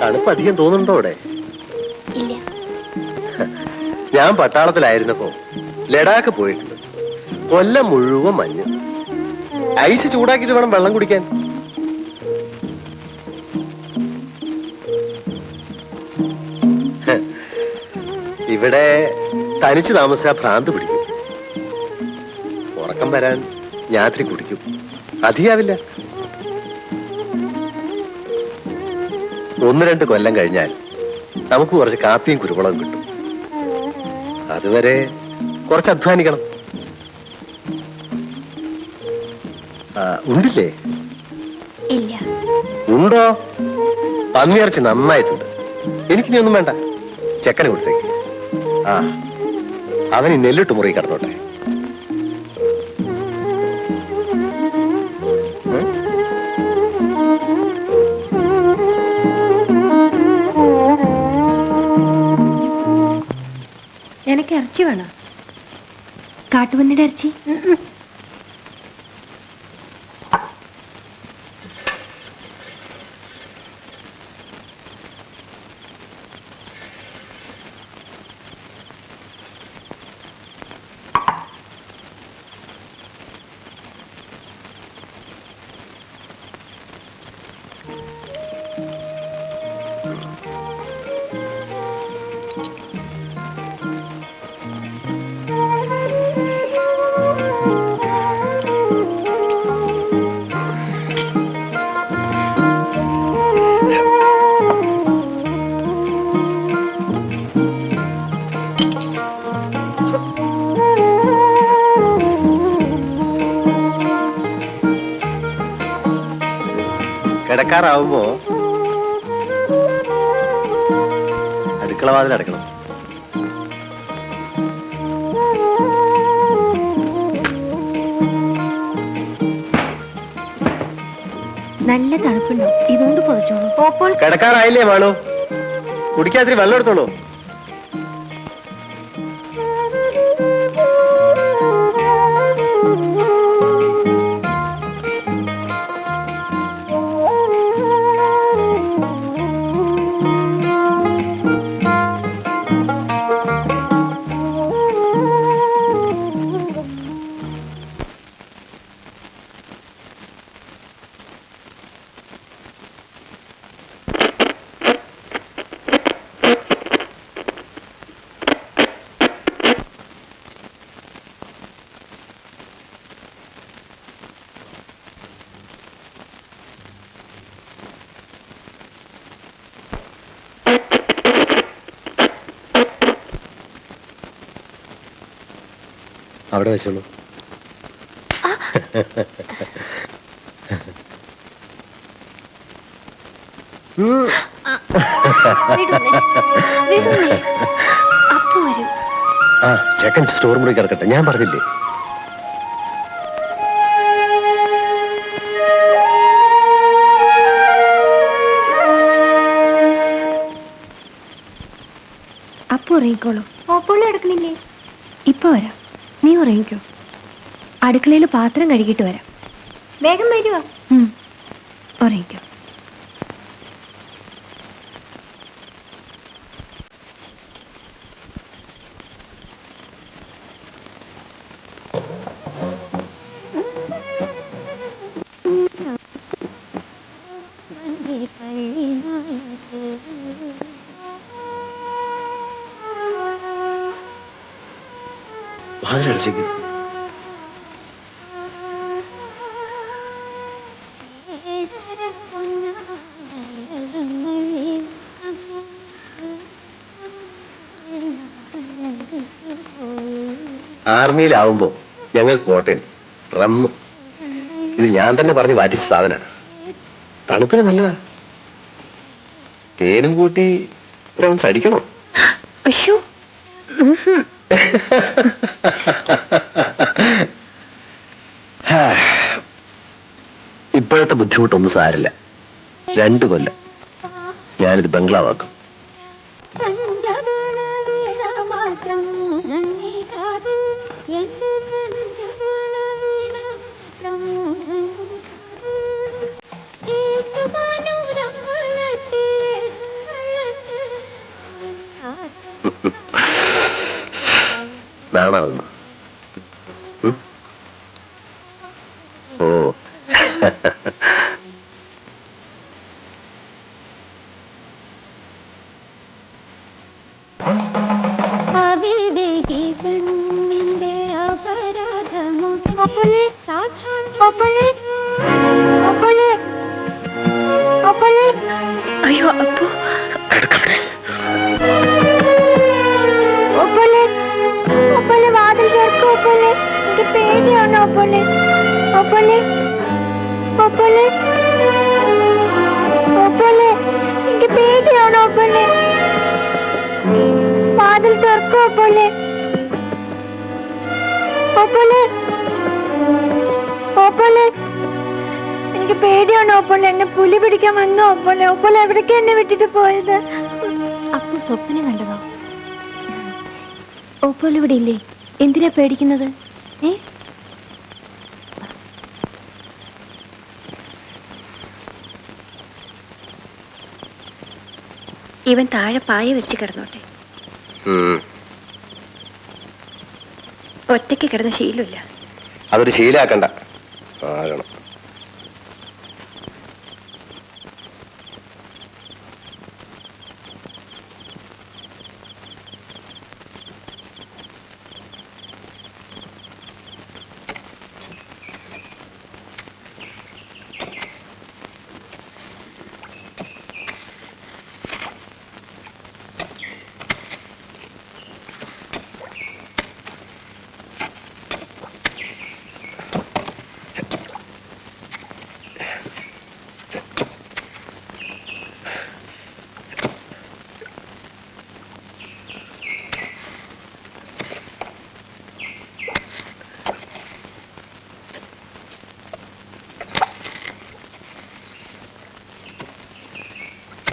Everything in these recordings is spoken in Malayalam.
തണുപ്പ് അധികം തോന്നുന്നുണ്ടോ അവിടെ? ഇല്ല. ഞാൻ പട്ടാളത്തിലായിരുന്നപ്പോ ലഡാക്ക് പോയിട്ടുണ്ട്. കൊല്ലം മുഴുവൻ മഞ്ഞ്. ഐസ് ചൂടാക്കിയിട്ട് വേണം വെള്ളം കുടിക്കാൻ. ഇവിടെ തനിച്ച് താമസിച്ചാൽ ഭ്രാന്ത് പിടിക്കും. ഉറക്കം വരാൻ രാത്രി കുടിക്കും. അധികാവില്ല. 1-2 കൊല്ലം കഴിഞ്ഞാൽ നമുക്ക് കുറച്ച് കാപ്പിയും കുരുമുളകും കിട്ടും. അതുവരെ കുറച്ച് അധ്വാനിക്കണം. ഉണ്ടില്ലേ? ഇല്ല. ഉണ്ടോ? പന്നിയിറച്ചി നന്നായിട്ടുണ്ട്. എനിക്കിനി ഒന്നും വേണ്ട. ചെക്കനെ കൊടുത്തേക്ക്. അവൻ ഈ നെല്ലിട്ട് മുറി കിടന്നോട്ടെ. എനിക്ക് ഇറച്ചി വേണോ? കാട്ടുപന്നിയുടെ ഇറച്ചി. കിടക്കാറാവുമ്പോ അടുക്കള വാതിൽ അടക്കണം. നല്ല തണുപ്പുണ്ടോ? ഇതുകൊണ്ട് പൊതിച്ചോളൂ. കിടക്കാറായില്ലേ മാളു? കുടിക്കാതിരി വെള്ളം എടുത്തോളൂ. അവിടെ വെച്ചോളൂ. ചെക്കൻ സ്റ്റോർ മുറി കിടക്കട്ടെ. ഞാൻ പറഞ്ഞില്ലേ? അപ്പൊ ഉറങ്ങിക്കോളൂ. ഓപ്പോളും എടുക്കണില്ലേ? ഇപ്പൊ വരാം. നീ ഉറങ്ങിക്കോ. അടുക്കളയിൽ പാത്രം കഴുകിയിട്ട് വരാം. വേഗം വരുവോ? ഉറങ്ങിക്കോ. വാതിലടച്ചേക്ക്. ആർമിയിലാവുമ്പോ ഞങ്ങൾ കോട്ടയം റമ്മ്. ഇത് ഞാൻ തന്നെ പറഞ്ഞ് വാറ്റിച്ച സാധന. തണുപ്പിന് നല്ലതാ. തേനും കൂട്ടി റൗണ്ട്സ് അടിക്കണം. ഇപ്പോഴത്തെ ബുദ്ധിമുട്ടൊന്നും സാരില്ല. 2 കൊല്ലം ഞാനിത് ബംഗ്ലാവാക്കും. കാണാമെന്ന്. ഉം? ഓ അയ്യോ അപ്പോ വാതിൽ തുറക്കൂ. എനിക്ക് പേടിയാണ്. എനിക്ക് പേടിയാണോ? വാതിൽ തുറക്കൂ. എനിക്ക് പേടിയാണോ? എന്നെ പുലി പിടിക്കാൻ വന്നോ? എവിടേക്ക് എന്നെ വിട്ടിട്ട് പോയത്? അപ്പൊ സ്വപ്നം കണ്ടതോ? ഓപ്പോൾ ഇവിടെ ഇല്ലേ? എന്തിനാ പേടിക്കുന്നത്? ഇവൻ താഴെ പായ വിരിച്ച് കിടന്നോട്ടെ. ഒറ്റയ്ക്ക് കിടന്ന ശീലമില്ല. അതൊരു ശീലാക്കണ്ട. ആകണം.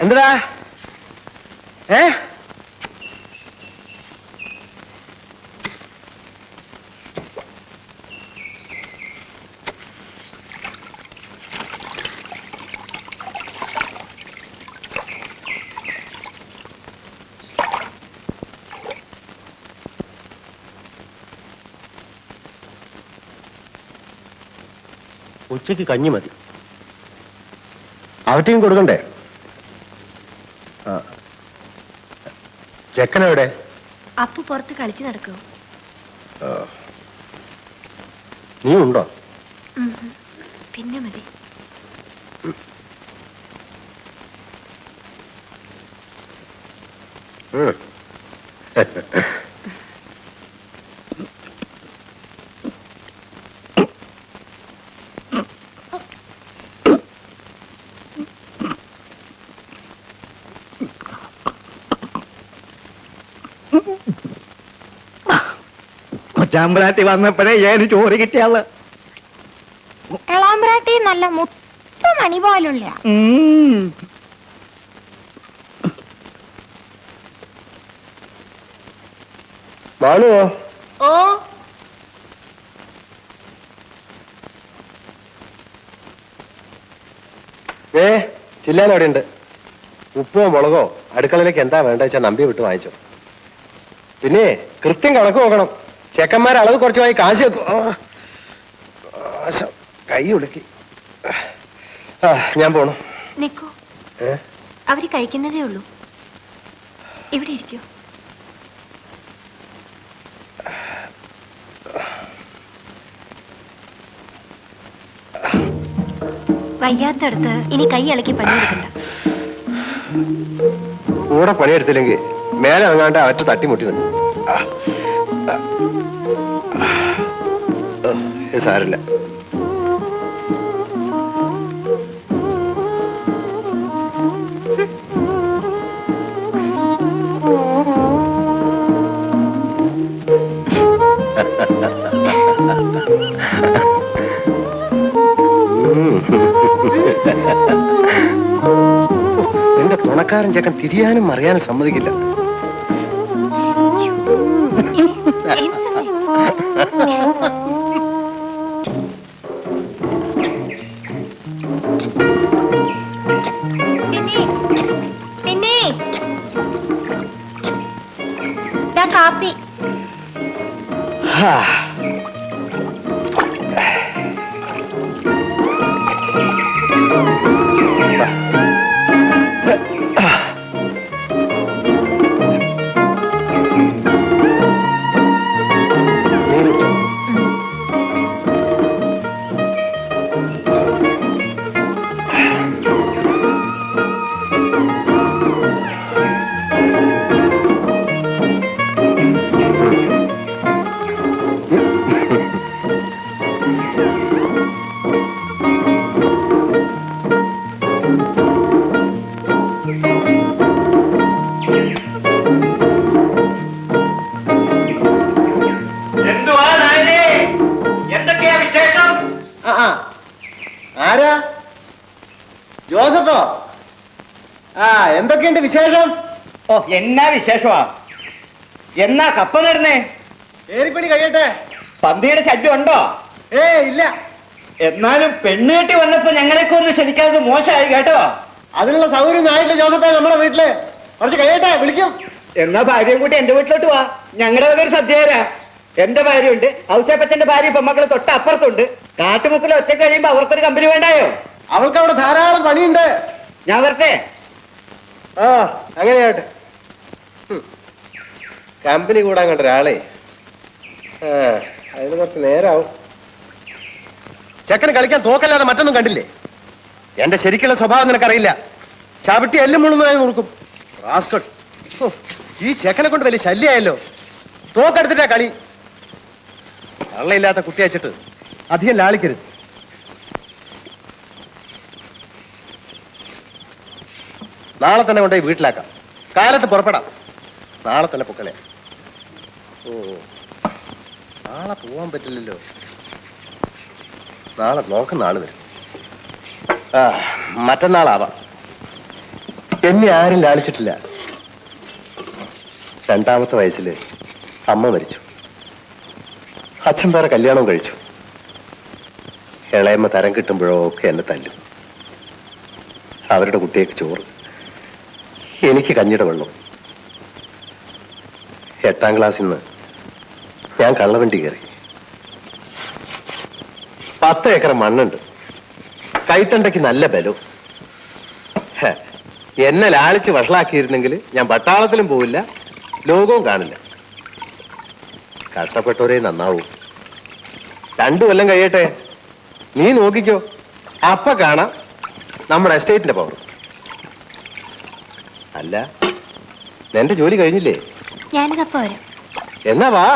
എന്താ ഉച്ചയ്ക്ക് കഞ്ഞി മതി. അവറ്റയും കൊടുക്കണ്ടേ? ചെക്കനെവിടെ? അപ്പു പുറത്ത് കളിച്ചു നടക്കുമോ? നീ ഉണ്ടോ? പിന്നെ മതി. കൊച്ചാമ്പ്രാട്ടി വന്നപ്പോഴേ ഏത് ചോറ് കിട്ടിയാള്. എളാമ്പ്രാട്ടി നല്ല മുത്ത മണി പോലുള്ള. മാളുവോ? ഓ ചില്ലാൻ അവിടെ ഉണ്ട്. ഉപ്പോ മുളകോ അടുക്കളയിലേക്ക് എന്താ വേണ്ട വെച്ചാൽ നമ്പി വിട്ട് വാങ്ങിച്ചോ. പിന്നെ കൃത്യം കണക്ക് നോക്കണം. ചെക്കന്മാർ അളവ് കുറച്ചുമായി കാശ് വെക്കും. കൈ ഉളുക്കി. ഞാൻ പോണു. നിക്കോ, അവര് കഴിക്കുന്നതേ ഉള്ളൂ. ഇവിടെ ഇരിക്കൂ. വയ്യാത്തടുത്ത് ഇനി കൈ ഇളക്കി പണിയെടുക്കണ്ട. കൂടെ പണിയെടുത്തില്ലെങ്കിൽ മേലെ ഇറങ്ങാണ്ട് അവറ്റ തട്ടിമുട്ടി നിൽക്കും. സാരില്ല. എന്റെ തുണക്കാരൻ ചെക്കൻ തിരിയാനും മറിയാനും സമ്മതിക്കില്ല. കാപ്പി എന്തൊക്കെയാ വിശേഷം? ആരാ? ജോസഫോ? എന്തൊക്കെയുണ്ട് വിശേഷം? ഓ, എന്നാ വിശേഷമാ? എന്നാ കപ്പ നേടുന്നേ? ഏരിപ്പണി കഴിയട്ടെ. പന്തിയുടെ ശല്യം ഉണ്ടോ? ഇല്ല. എന്നാലും പെണ്ണുകെട്ടി വന്നപ്പോ ഞങ്ങളെയൊക്കെ ഒന്ന് ക്ഷണിക്കാതെ മോശമായി കേട്ടോ. അതിനുള്ള സൗകര്യം ആയിട്ടില്ല ജോസഫേ നമ്മുടെ വീട്ടില്. കുറച്ച് കഴിയട്ടെ, വിളിക്കും. എന്നാ ഭാര്യയും കൂട്ടി എന്റെ വീട്ടിലോട്ട് വാ. ഞങ്ങളുടെ വക ഒരു സദ്യ തരാം. എന്റെ ഭാര്യയുണ്ട്, ഔസേപ്പച്ചന്റെ ഭാര്യ പെമ്മക്കള് തൊട്ട് അപ്പുറത്തുണ്ട്. കാട്ടുമുക്കിൽ ഒറ്റ കഴിയുമ്പോ അവർക്കൊരു കമ്പനി വേണ്ടായോ? അവൾക്ക് അവിടെ ധാരാളം പണിയുണ്ട്. ഞാൻ വരട്ടെ. അങ്ങനെയാട്ടെ. കമ്പനി കൂടാൻ കണ്ട ഒരാളെ അതിന് കുറച്ച് നേരാവും. ചെക്കന് കളിക്കാൻ തോക്കല്ലാതെ മറ്റൊന്നും കണ്ടില്ലേ? എന്റെ ശരിക്കുള്ള സ്വഭാവം നിനക്കറിയില്ല. ചവിട്ടി എല്ലും മുഴുവനായി നോക്കും. റാസ്കൽ. ഈ ചെക്കനെ കൊണ്ട് വലിയ ശല്യമായല്ലോ. തോക്കെടുത്തിട്ടാ കളി. കള്ളയില്ലാത്ത കുട്ടി അയച്ചിട്ട് അധികം ലാളിക്കരുത്. നാളെ തന്നെ കൊണ്ടുപോയി വീട്ടിലാക്കാം. കാലത്ത് പുറപ്പെടാം. നാളെ തന്നെ പൊക്കളെ. നാളെ പോവാൻ പറ്റില്ലല്ലോ. നാളെ നോക്കുന്ന ആള് വരും. മറ്റന്നാളാവാം. എന്നെ ആരും ലാളിച്ചിട്ടില്ല. 2ാമത്തെ വയസ്സിൽ അമ്മ മരിച്ചു. അച്ഛൻ വേറെ കല്യാണം കഴിച്ചു. ഇളയമ്മ തരം കിട്ടുമ്പോഴൊക്കെ എന്നെ തല്ലും. അവരുടെ കുട്ടിയേക്ക് ചോറ്, എനിക്ക് കഞ്ഞിയുടെ വെള്ളം. 8ാം ക്ലാസ്സിൽ നിന്ന് ഞാൻ കള്ളവണ്ടി കയറി. 10 ഏക്കർ മണ്ണുണ്ട്. കൈത്തണ്ടയ്ക്ക് നല്ല ബലവും. എന്നെ ലാളിച്ച് വഷളാക്കിയിരുന്നെങ്കിൽ ഞാൻ പട്ടാളത്തിലും പോവില്ല, ലോകവും കാണില്ല. കഷ്ടപ്പെട്ടവരെ നന്നാവൂ. 2 കൊല്ലം കഴിയട്ടെ, നീ നോക്കിക്കോ. അപ്പ കാണാം നമ്മുടെ എസ്റ്റേറ്റിന്റെ പവർ. അല്ല, നിന്റെ ജോലി കഴിഞ്ഞില്ലേ? ഞാനിതപ്പോ വരാം. എന്നാ വാ.